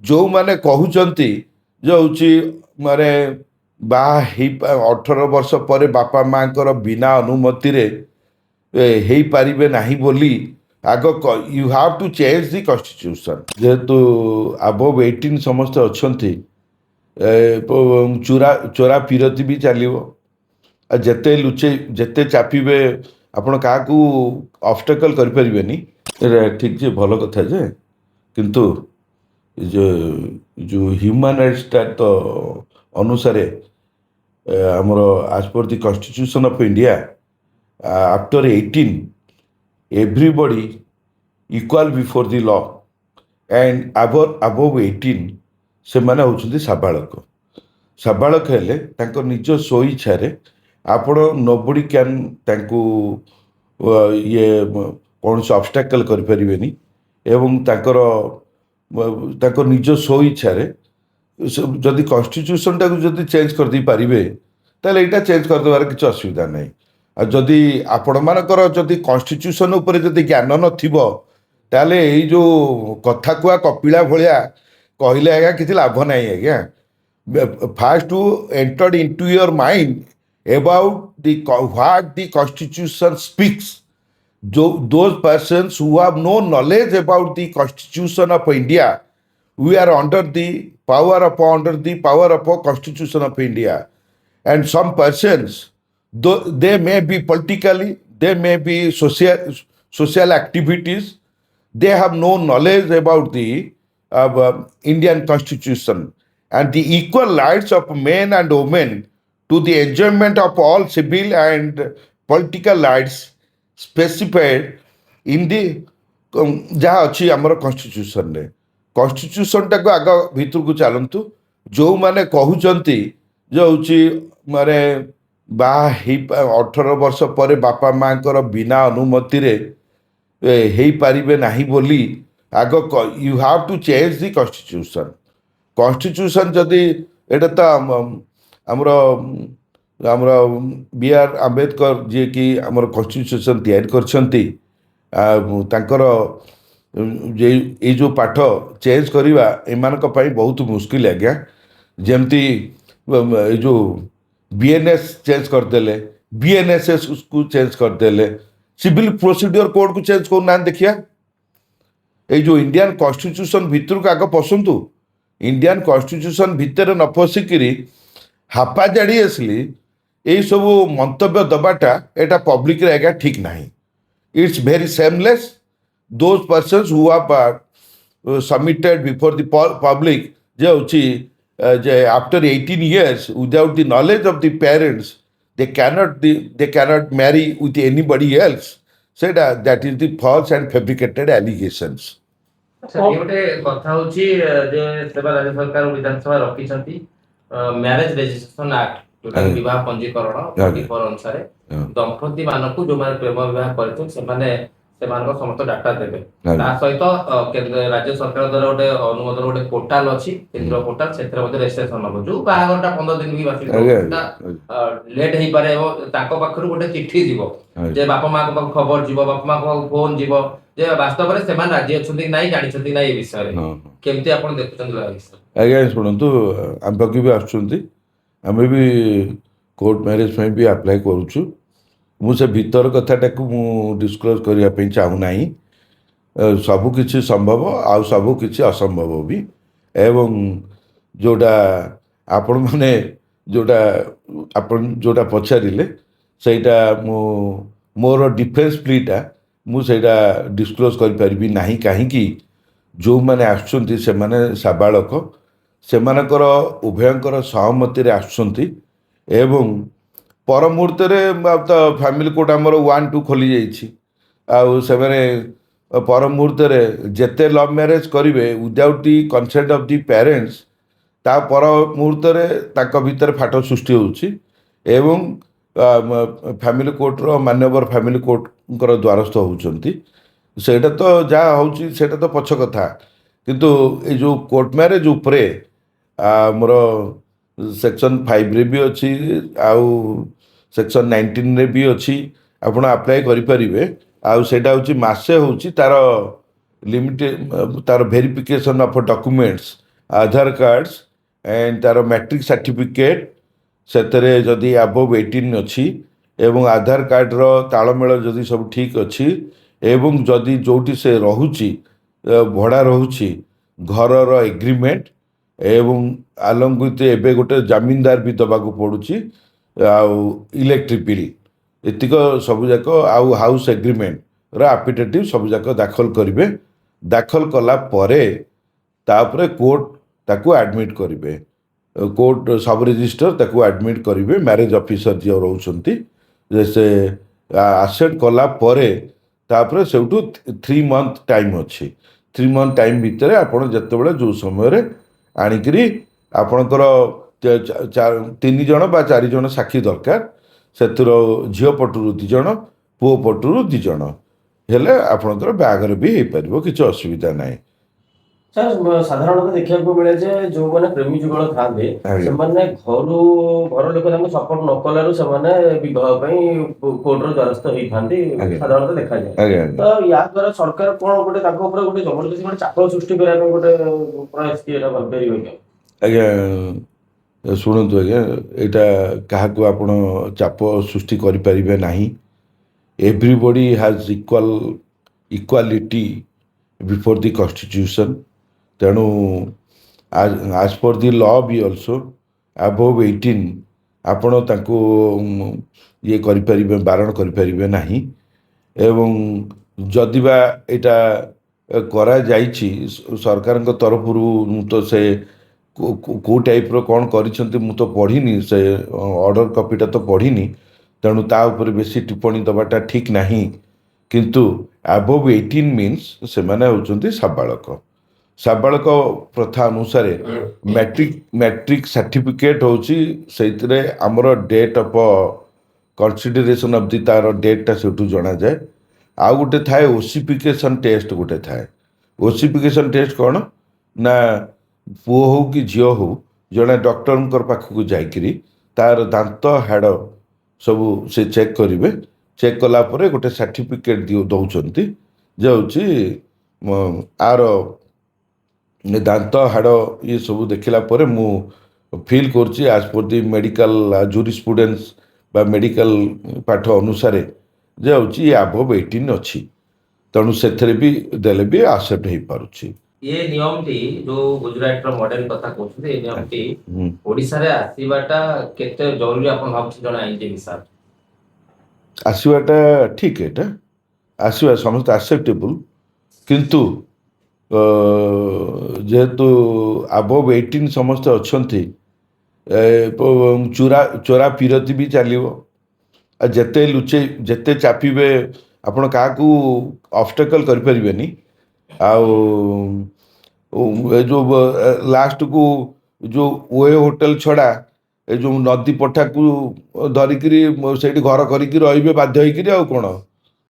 ଯେଉଁମାନେ କହୁଛନ୍ତି ଯେ ହେଉଛି ମାନେ ବାହା ହେଇ 18 ବର୍ଷ ପରେ ବାପା ମାଙ୍କର ବିନା ଅନୁମତିରେ ହେଇପାରିବେ ନାହିଁ ବୋଲି ଆଗ you have to change the constitution. ଯେହେତୁ ଆବଭ୍ 18 ସମସ୍ତେ ଅଛନ୍ତି, ଚୋରା ଚୋରା ପିରତି ବି ଚାଲିବ। ଆଉ ଯେତେ ଚାପିବେ ଆପଣ କାହାକୁ ଅବଷ୍ଟେକଲ୍ କରିପାରିବେନି। ଏଇଟା ଠିକ୍ ଯେ ଭଲ କଥା ଯେ, କିନ୍ତୁ ଯେଉଁ ହ୍ୟୁମାନ୍ ରାଇଟ୍ସଟା ତ ଅନୁସାରେ ଆମର as per the constitution of India after 18 everybody equal before the law and above 18 ସେମାନେ ହେଉଛନ୍ତି ସାବାଳକ। ସାବାଳକ ହେଲେ ତାଙ୍କ ନିଜ ସ୍ୱଇଚ୍ଛାରେ ଆପଣ ନୋବଡି କ୍ୟାନ୍ ତାଙ୍କୁ ଇଏ କୌଣସି ଅବଷ୍ଟାକଲ୍ କରିପାରିବେନି ଏବଂ ତାଙ୍କ ନିଜ ସ୍ୱଇଚ୍ଛାରେ ଯଦି କନଷ୍ଟିଟ୍ୟୁସନଟାକୁ ଯଦି ଚେଞ୍ଜ କରିଦେଇପାରିବେ ତାହେଲେ ଏଇଟା ଚେଞ୍ଜ କରିଦେବାର କିଛି ଅସୁବିଧା ନାହିଁ। ଆଉ ଯଦି ଆପଣମାନଙ୍କର ଯଦି କନଷ୍ଟିଟ୍ୟୁସନ ଉପରେ ଯଦି ଜ୍ଞାନ ନଥିବ ତାହେଲେ ଏଇ ଯେଉଁ କଥା କୁହା କପିଳା ଭଳିଆ କହିଲେ ଆଜ୍ଞା କିଛି ଲାଭ ନାହିଁ ଆଜ୍ଞା। First to entered in to your mind about what the constitution speaks. Those persons who have no knowledge about the constitution of India, we are under the power of a constitution of India. And some persons, though they may be politically, they may be social activities, they have no knowledge about the Indian constitution and the equal rights of men and women to the enjoyment of all civil and political rights specified in the ଯାହା ଅଛି ଆମର କନଷ୍ଟିଟ୍ୟୁସନରେ। କନଷ୍ଟିଟ୍ୟୁସନଟାକୁ ଆଗ ଭିତରକୁ ଚାଲନ୍ତୁ। ଯେଉଁମାନେ କହୁଛନ୍ତି ଯେ ହେଉଛି ମାନେ ବାହା ହେଇ 18 ବର୍ଷ ପରେ ବାପା ମାଙ୍କର ବିନା ଅନୁମତିରେ ହେଇପାରିବେ ନାହିଁ ବୋଲି ଆଗ you have to change the constitution. Constitution ଯଦି ଏଇଟା ତ ଆମର ଆମର ବି ଆର୍ ଆମ୍ବେଦକର ଯିଏକି ଆମର କନଷ୍ଟିଟ୍ୟୁସନ୍ ତିଆରି କରିଛନ୍ତି, ତାଙ୍କର ଏଇ ଯେଉଁ ପାଠ ଚେଞ୍ଜ କରିବା ଏମାନଙ୍କ ପାଇଁ ବହୁତ ମୁସ୍କିଲ ଆଜ୍ଞା। ଯେମିତି ଏଇ ଯେଉଁ ବିଏନ୍ଏସ୍ ଚେଞ୍ଜ କରିଦେଲେ, ବିଏନ୍ଏସ୍ଏସ୍କୁ ଚେଞ୍ଜ କରିଦେଲେ, ସିଭିଲ୍ ପ୍ରୋସିଡିଓର କୋଡ଼କୁ ଚେଞ୍ଜ କରୁନାହାନ୍ତି ଦେଖିବା। ଏଇ ଯେଉଁ ଇଣ୍ଡିଆନ୍ କନଷ୍ଟିଟ୍ୟୁସନ୍ ଭିତରକୁ ଆଗ ପଶନ୍ତୁ। ଇଣ୍ଡିଆନ୍ କନଷ୍ଟିଟ୍ୟୁସନ୍ ଭିତରେ ନ ପଶିକିରି ହାପାଜାଡ଼ିଏସଲି ଏଇସବୁ ମନ୍ତବ୍ୟ ଦେବାଟା ଏଇଟା ପବ୍ଲିକରେ ଆଜ୍ଞା ଠିକ୍ ନାହିଁ। It's very seamless. Those persons who have submitted before the public ଯେ ହେଉଛି ଯେ after 18 years without the knowledge of the parents they cannot marry with anybody else. ସେଇଟା that is the false and fabricated allegations. ଗୋଟେ କଥା ହଉଛି ଯେ ସେବା ରାଜ୍ୟ ସରକାର ବିଧାନସଭା ରଖିଛନ୍ତି ମ୍ୟାରେଜ ରେଜିଷ୍ଟ୍ରେସନ ଆକ୍ଟ, ଯୋଉଟା ବିବାହ ପଞ୍ଜୀକରଣ 44 ଅନୁସାରେ ଦମ୍ପତି ମାନଙ୍କୁ ଯୋଉମାନେ ପ୍ରେମ ବିବାହ କରିଥିବେ ସେମାନଙ୍କ ସମସ୍ତ ଡାଟା ଦେବେ। ତା ସହିତ ରାଜ୍ୟ ସରକାର ଦ୍ୱାରା ଗୋଟେ ଅନୁମୋଦନ ଗୋଟେ ପୋର୍ଟାଲ ଅଛି, କେନ୍ଦ୍ର ପୋର୍ଟାଲ, ସେଥିରେ ମଧ୍ୟ ରେଜିଷ୍ଟ୍ରେସନ ହବ। ଯୋଉ ବାହାଘରଟା 15 ଦିନ ବି ଲେଟ୍ ହେଇପାରେ ଏବଂ ତାଙ୍କ ପାଖରୁ ଗୋଟେ ଚିଠି ଯିବ ଯେ ବାପା ମାଙ୍କ ପାଖକୁ ଖବର ଯିବ, ବାପା ମାଙ୍କ ପାଖକୁ ଫୋନ ଯିବ ଯେ ବାସ୍ତବରେ ସେମାନେ ରାଜି ଅଛନ୍ତି କି ନାହିଁ, ଜାଣିଛନ୍ତି ନା ଏ ବିଷୟରେ। କେମିତି ଆପଣ ଦେଖୁଛନ୍ତି? ଆଜ୍ଞା ଶୁଣନ୍ତୁ, ଆମ ପାଖକୁ ବି ଆସୁଛନ୍ତି, ଆମେ ବି କୋର୍ଟ ମ୍ୟାରେଜ ପାଇଁ ବି ଆପ୍ଲାଏ କରୁଛୁ। ମୁଁ ସେ ଭିତର କଥାଟାକୁ ମୁଁ ଡିସକ୍ଲୋଜ୍ କରିବା ପାଇଁ ଚାହୁଁନାହିଁ। ସବୁ କିଛି ସମ୍ଭବ ଆଉ ସବୁ କିଛି ଅସମ୍ଭବ ବି। ଏବଂ ଯେଉଁଟା ଆପଣମାନେ ଯେଉଁଟା ପଚାରିଲେ ସେଇଟା ମୋର ଡିଫେନ୍ସ ପ୍ଲିଟା ମୁଁ ସେଇଟା ଡିସକ୍ଲୋଜ୍ କରିପାରିବି ନାହିଁ। କାହିଁକି? ଯେଉଁମାନେ ଆସୁଛନ୍ତି ସେମାନେ ସାବାଳକ, ସେମାନଙ୍କର ଉଭୟଙ୍କର ସହମତିରେ ଆସୁଛନ୍ତି ଏବଂ ପର ମୁହୂର୍ତ୍ତରେ ତ ଫ୍ୟାମିଲି କୋର୍ଟ ଆମର 1-2 ଖୋଲିଯାଇଛି। ଆଉ ସେମାନେ ପର ମୁହୂର୍ତ୍ତରେ ଯେତେ ଲଭ୍ ମ୍ୟାରେଜ କରିବେ without the consent of the parents, ତା ପର ମୁହୂର୍ତ୍ତରେ ତାଙ୍କ ଭିତରେ ଫାଟ ସୃଷ୍ଟି ହେଉଛି ଏବଂ ଫ୍ୟାମିଲି କୋର୍ଟର ମାନ୍ୟବର ଫ୍ୟାମିଲି କୋର୍ଟଙ୍କର ଦ୍ୱାରସ୍ଥ ହେଉଛନ୍ତି। ସେଇଟା ତ ଯାହା ହେଉଛି ସେଇଟା ତ ପଛ କଥା, କିନ୍ତୁ ଏଇ ଯେଉଁ କୋର୍ଟ ମ୍ୟାରେଜ ଉପରେ ଆମର ସେକ୍ସନ୍ 5ରେ ବି ଅଛି ଆଉ ସେକ୍ସନ୍ 19ରେ ବି ଅଛି। ଆପଣ ଆପ୍ଲାଏ କରିପାରିବେ। ଆଉ ସେଇଟା ହେଉଛି ମାସେ ହେଉଛି ତାର ଲିମିଟ୍, ତାର verification of documents Aadhaar cards and तार मैट्रिक सर्टिफिकेट ସେଥିରେ ଯଦି ଆବଭ୍ 18 ଅଛି ଏବଂ ଆଧାର କାର୍ଡ଼ର ତାଳମେଳ ଯଦି ସବୁ ଠିକ୍ ଅଛି ଏବଂ ଯଦି ଯେଉଁଠି ସେ ରହୁଛି ଭଡ଼ା ରହୁଛି ଘରର ଏଗ୍ରିମେଣ୍ଟ ଏବଂ ଆଲଙ୍ଗ ୱିଥ୍ ଏବେ ଗୋଟେ ଜାମିନଦାର ବି ଦେବାକୁ ପଡ଼ୁଛି ଆଉ ଇଲେକ୍ଟ୍ରିକ୍ ବିଲ୍ ଏତିକ ସବୁଯାକ ଆଉ ହାଉସ୍ ଏଗ୍ରିମେଣ୍ଟର ଆଫିଡେଭିଟ୍ ସବୁଯାକ ଦାଖଲ କରିବେ। ଦାଖଲ କଲା ପରେ ତାପରେ କୋର୍ଟ ତାକୁ ଆଡ଼ମିଟ୍ କରିବେ। କୋର୍ଟ ସବ୍ ରେଜିଷ୍ଟର ତାକୁ ଆଡ଼ମିଟ୍ କରିବେ ମ୍ୟାରେଜ୍ ଅଫିସର ଯିଏ ରହୁଛନ୍ତି ଯେ ସେ ଆସେପ୍ଟ କଲା ପରେ ତାପରେ ସେଇଠୁ 3 ମନ୍ଥ ଟାଇମ୍ ଅଛି। 3 ମନ୍ଥ ଟାଇମ୍ ଭିତରେ ଆପଣ ଯେତେବେଳେ ଯେଉଁ ସମୟରେ ଆଣିକିରି ଆପଣଙ୍କର 3 ଜଣ ବା 4 ଜଣ ସାକ୍ଷୀ ଦରକାର। ସେଥିର ଝିଅ ପଟରୁ 2 ଜଣ ପୁଅ ପଟରୁ 2 ଜଣ ହେଲେ ଆପଣଙ୍କର ବାହାଘର ବି ହେଇପାରିବ, କିଛି ଅସୁବିଧା ନାହିଁ। ସାର୍ ସାଧାରଣତଃ ଦେଖିବାକୁ ମିଳେ ଯେ ଯୋଉମାନେ ପ୍ରେମୀ ଯୁଗଳ ଥାଆନ୍ତି ଆଜ୍ଞା। ସେମାନେ ଘର ଲୋକ ତାଙ୍କୁ ସପୋର୍ଟ ନ କଲାରୁ ସେମାନେ ବିବାହ ପାଇଁ କୋର୍ଟର ଦ୍ୱାରସ୍ଥ ହେଇଥାନ୍ତି ଆଜ୍ଞା। ସାଧାରଣତଃ ଦେଖାଯାଏ। ଆଜ୍ଞା ତ ୟା ଦ୍ୱାରା ସରକାର କଣ ଗୋଟେ ତାଙ୍କ ଉପରେ ଗୋଟେ ଜବରଦସ୍ତି ଗୋଟେ ଚାପ ସୃଷ୍ଟି କରିବା ପାଇଁ ଗୋଟେ ପ୍ରୟାସ କି ଏଇଟା କରିପାରିବେ କି? ଆଜ୍ଞା ଶୁଣନ୍ତୁ ଆଜ୍ଞା, ଏଇଟା କାହାକୁ ଆପଣ ଚାପ ସୃଷ୍ଟି କରିପାରିବେ ନାହିଁ। Everybody has equality before the constitution. ତେଣୁ ଆଜ୍ ପର୍ ଦି ଲ ବି ଅଲସୋ ଆବଭ୍ 18 ଆପଣ ତାଙ୍କୁ ଇଏ କରିପାରିବେ, ବାରଣ କରିପାରିବେ ନାହିଁ। ଏବଂ ଯଦି ବା ଏଇଟା କରାଯାଇଛି ସରକାରଙ୍କ ତରଫରୁ, ମୁଁ ତ ସେ କେଉଁ ଟାଇପ୍ର କ'ଣ କରିଛନ୍ତି ମୁଁ ତ ପଢ଼ିନି, ସେ ଅର୍ଡ଼ର କପିଟା ତ ପଢ଼ିନି, ତେଣୁ ତା ଉପରେ ବେଶୀ ଟିପ୍ପଣୀ ଦେବାଟା ଠିକ୍ ନାହିଁ। କିନ୍ତୁ ଆବଭ୍ 18 ମିନ୍ସ ସେମାନେ ହେଉଛନ୍ତି ସାବାଳକ। ସାବାଳକ ପ୍ରଥା ଅନୁସାରେ ମ୍ୟାଟ୍ରିକ୍ ସାର୍ଟିଫିକେଟ୍ ହେଉଛି ସେଇଥିରେ ଆମର date of consideration of the ତାର ଡେଟ୍ଟା ସେଇଠୁ ଜଣାଯାଏ। ଆଉ ଗୋଟେ ଥାଏ ଓସିଫିକେସନ୍ ଟେଷ୍ଟ ଗୋଟେ ଥାଏ। ଓସିଫିକେସନ୍ ଟେଷ୍ଟ କ'ଣ ନା ପୁଅ ହଉ କି ଝିଅ ହଉ ଜଣେ ଡକ୍ଟରଙ୍କ ପାଖକୁ ଯାଇକିରି ତାର ଦାନ୍ତ ହାଡ଼ ସବୁ ସେ ଚେକ୍ କରିବେ। ଚେକ୍ କଲା ପରେ ଗୋଟେ ସାର୍ଟିଫିକେଟ୍ ଦେଉଛନ୍ତି ଯେ ହେଉଛି ଆର ଦାନ୍ତ ହାଡ଼ ଇଏ ସବୁ ଦେଖିଲା ପରେ ମୁଁ ଫିଲ୍ କରୁଛି ଆଜ୍ ପର୍ ଦି ମେଡ଼ିକାଲ ଜୁରିସ୍ପ୍ରୁଡେନ୍ସ ବା ମେଡ଼ିକାଲ ପାଠ ଅନୁସାରେ ଯେ ହେଉଛି ଇଏ ଆବଭ୍ 18 ଅଛି, ତେଣୁ ସେଥିରେ ବି ଦେଲେ ବି ଆକ୍ସେପ୍ଟ ହେଇପାରୁଛି। ये नियमटी जो गुजरात मॉडल कथा कहते ये नियमटी ओडिशा रे आसीबाटा केते जरूरी आपण भाबछि जण आईजे हिसाब ଆସିବାଟା ଠିକ୍, ଏଇଟା ଆସିବା ସମସ୍ତେ ଆକ୍ସେପ୍ଟେବୁଲ୍। କିନ୍ତୁ ଯେହେତୁ ଆବଭ୍ 18 ସମସ୍ତେ ଅଛନ୍ତି, ଚୋରା ପିରତି ବି ଚାଲିବ। ଆଉ ଯେତେ ଚାପିବେ ଆପଣ କାହାକୁ ଅବଷ୍ଟେକଲ୍ କରିପାରିବେନି। ଆଉ ଏ ଯେଉଁ ଲାଷ୍ଟକୁ ଯେଉଁ ୱେ ହୋଟେଲ ଛଡ଼ା ଏ ଯେଉଁ ନଦୀ ପଠାକୁ ଧରିକିରି ସେଇଠି ଘର କରିକି ରହିବେ ବାଧ୍ୟ ହେଇକିରି, ଆଉ କ'ଣ